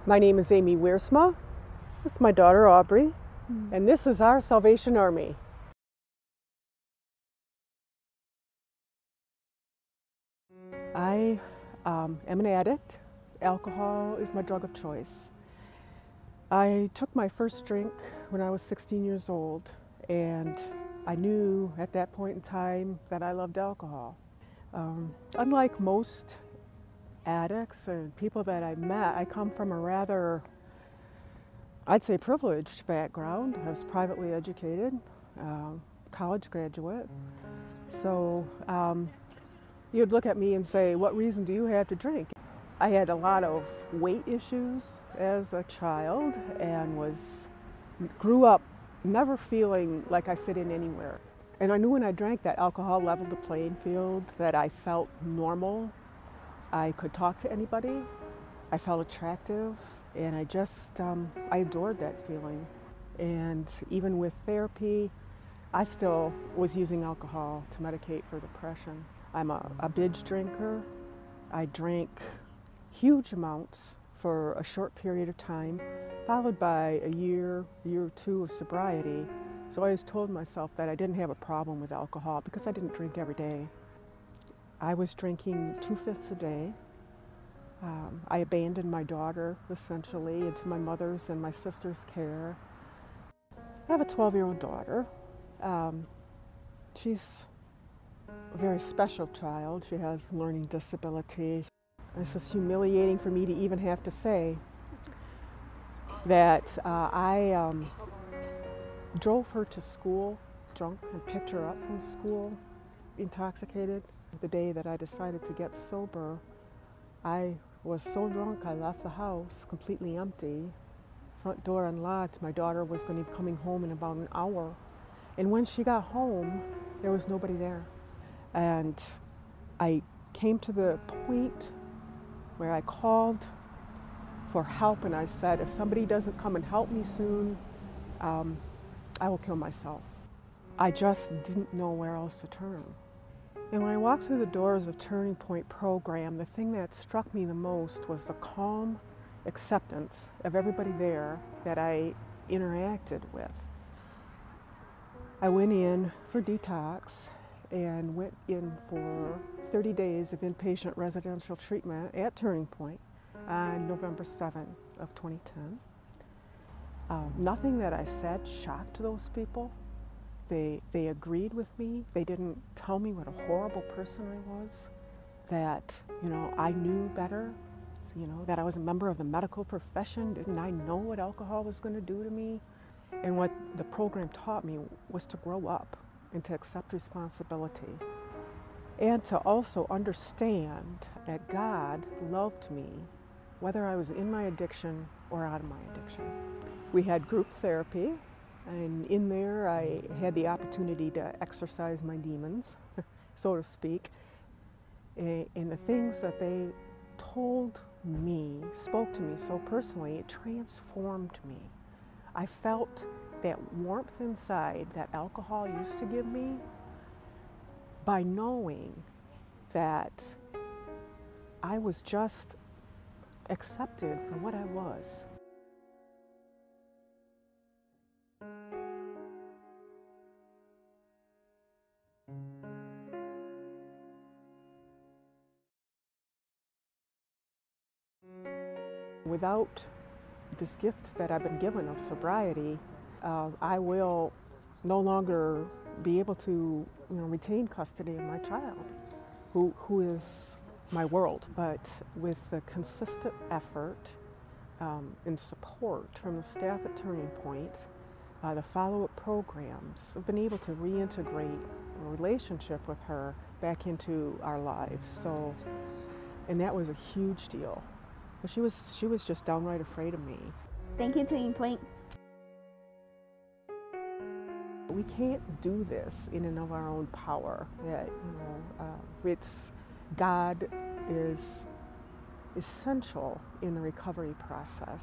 My name is Amy Wiersma. This is my daughter Aubrey, and this is our Salvation Army. I am an addict. Alcohol is my drug of choice. I took my first drink when I was 16 years old, and I knew at that point in time that I loved alcohol. Unlike most addicts and people that I met, I come from a rather, I'd say, privileged background. I was privately educated, college graduate. So you'd look at me and say, what reason do you have to drink? I had a lot of weight issues as a child and grew up never feeling like I fit in anywhere. And I knew when I drank that alcohol leveled the playing field, that I felt normal. I could talk to anybody. I felt attractive, and I adored that feeling. And even with therapy, I still was using alcohol to medicate for depression. I'm a binge drinker. I drank huge amounts for a short period of time, followed by a year or two of sobriety. So I always told myself that I didn't have a problem with alcohol because I didn't drink every day. I was drinking 2/5 a day. I abandoned my daughter, essentially, into my mother's and my sister's care. I have a 12-year-old daughter. She's a very special child. She has learning disability. This is humiliating for me to even have to say that I drove her to school drunk and picked her up from school intoxicated. The day that I decided to get sober, I was so drunk I left the house completely empty, front door unlocked. My daughter was going to be coming home in about an hour. And when she got home, there was nobody there. And I came to the point where I called for help, and I said, if somebody doesn't come and help me soon, I will kill myself. I just didn't know where else to turn. And when I walked through the doors of Turning Point program, the thing that struck me the most was the calm acceptance of everybody there that I interacted with. I went in for detox and went in for 30 days of inpatient residential treatment at Turning Point on November 7th of 2010. Nothing that I said shocked those people. They agreed with me. They didn't tell me what a horrible person I was, that, I knew better, that I was a member of the medical profession. Didn't I know what alcohol was going to do to me? And what the program taught me was to grow up and to accept responsibility, and to also understand that God loved me, whether I was in my addiction or out of my addiction. We had group therapy, and in there I had the opportunity to exercise my demons, so to speak. And the things that they told me, spoke to me so personally, it transformed me. I felt that warmth inside that alcohol used to give me by knowing that I was just accepted for what I was. Without this gift that I've been given of sobriety, I will no longer be able to retain custody of my child, who is my world. But with the consistent effort and support from the staff at Turning Point, the follow-up programs, I've been able to reintegrate a relationship with her back into our lives. And that was a huge deal. She was just downright afraid of me. Thank you, Turning Point. We can't do this in and of our own power. God is essential in the recovery process.